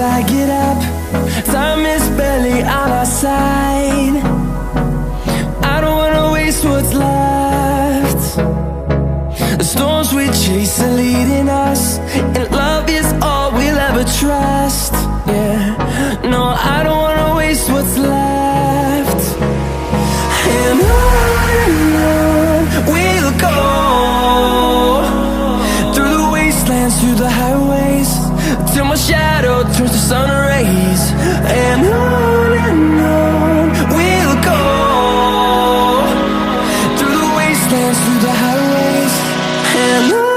I get up. Time is barely on our side. I don't wanna waste what's left. The storms we chase are leading us, and love is all we'll ever trust. Yeah, no, I don't wanna waste what's left. And on we'll go, through the wastelands, through the highways, till my shadow turns to sun rays. And on we'll go, through the wastelands, through the highways, and on.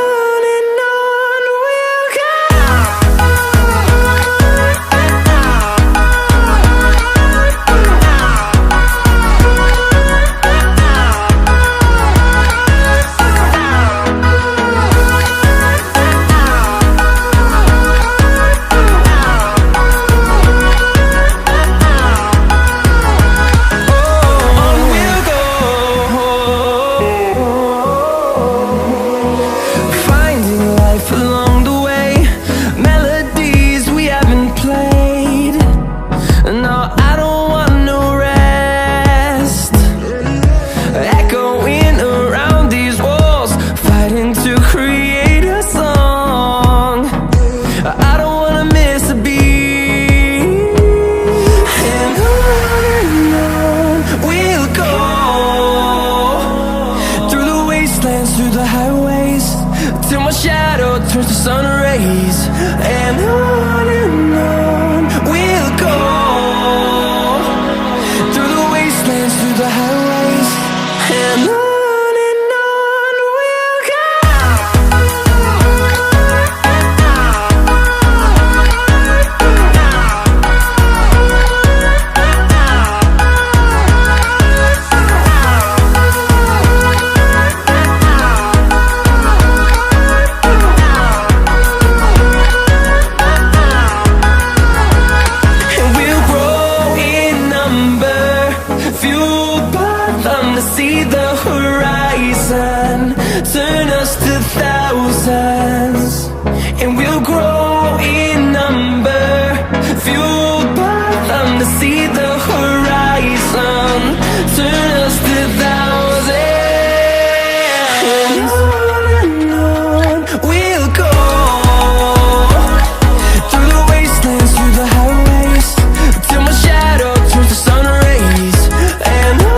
Through the highways, till my shadow turns to sun rays. And on we'll go, through the wastelands, through the highways, and on. See the horizon turn us to thousands, and we'll grow in number, fueled by them. To see the horizon turn us to thousands, and on we'll go, through the wastelands, through the highways, till my shadow turns to sun rays. And on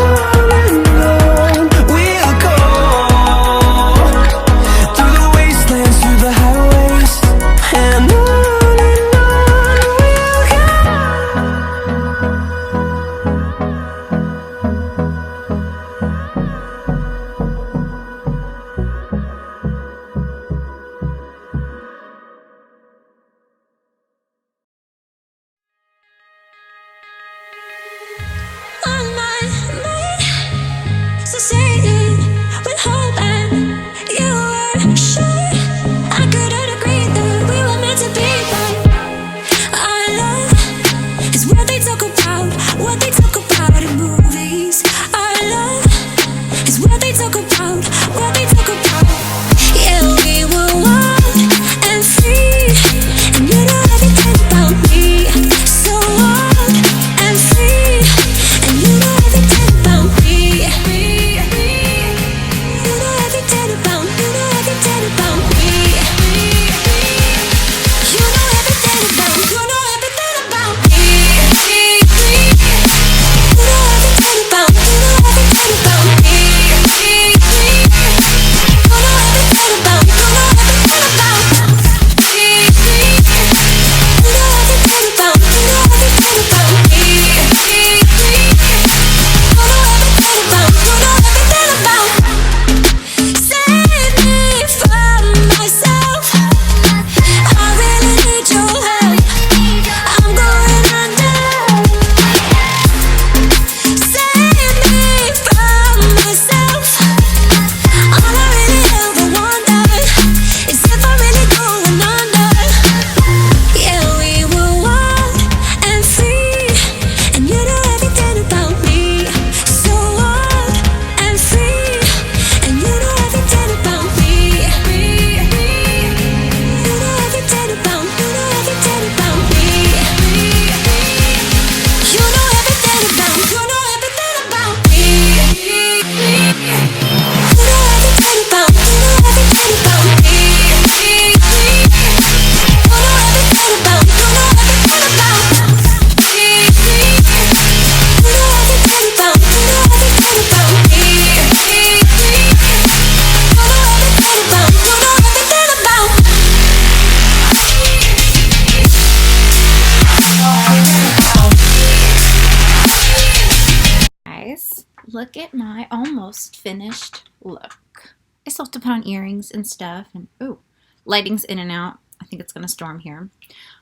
guys, look at my almost finished look. I still have to put on earrings and stuff, and ooh, lighting's in and out. I think it's gonna storm here.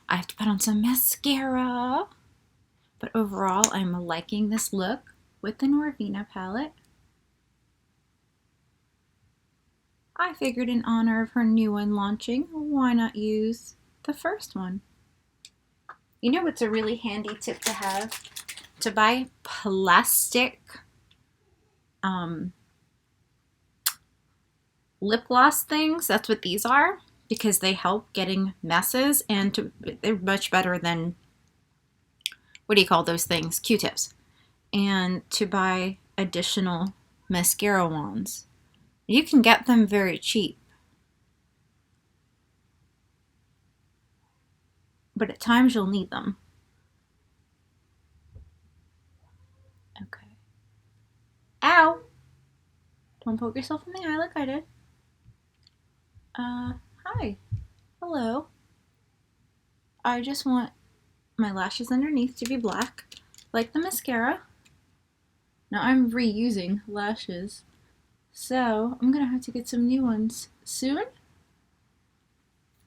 I have to put on some mascara, but overall I'm liking this look with the Norvina palette. I figured in honor of her new one launching, why not use the first one? You know what's a really handy tip to have? To buy plastic lip gloss things. That's what these are, because they help getting messes, and they're much better than, what do you call those things? Q-tips. And to buy additional mascara wands. You can get them very cheap. But at times you'll need them. Okay. Ow! Don't poke yourself in the eye like I did. Hi. Hello. I just want my lashes underneath to be black, like the mascara. Now I'm reusing lashes, so I'm gonna have to get some new ones soon.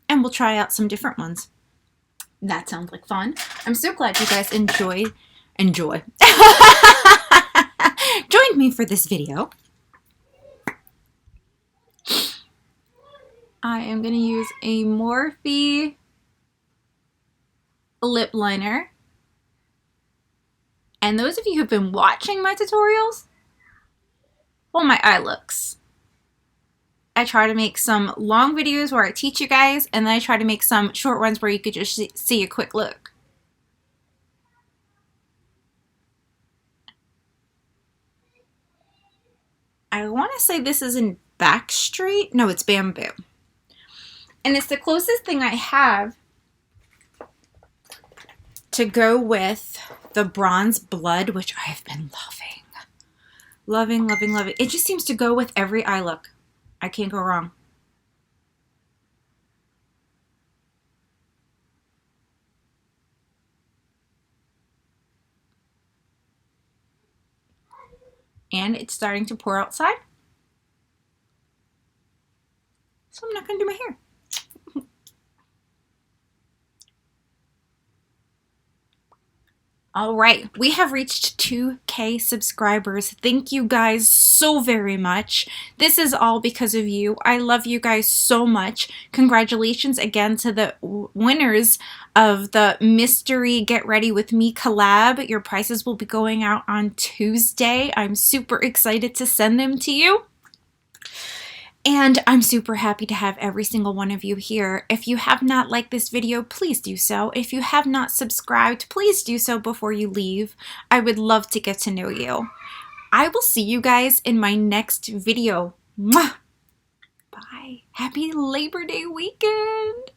And we'll try out some different ones. That sounds like fun. I'm so glad you guys enjoyed joined me for this video. I am going to use a Morphe lip liner. And those of you who've been watching my tutorials, well, my eye looks. I try to make some long videos where I teach you guys, and then I try to make some short ones where you could just see a quick look. I want to say this is in Backstreet. No, it's Bamboo. And it's the closest thing I have to go with the Bronze Blood, which I have been loving. Loving, loving, loving. It just seems to go with every eye look. I can't go wrong. And it's starting to pour outside, so I'm not going to do my hair. All right, we have reached 2K subscribers. Thank you guys so very much. This is all because of you. I love you guys so much. Congratulations again to the winners of the Mystery Get Ready With Me collab. Your prizes will be going out on Tuesday. I'm super excited to send them to you. And I'm super happy to have every single one of you here. If you have not liked this video, please do so. If you have not subscribed, please do so before you leave. I would love to get to know you. I will see you guys in my next video. Mwah! Bye. Happy Labor Day weekend.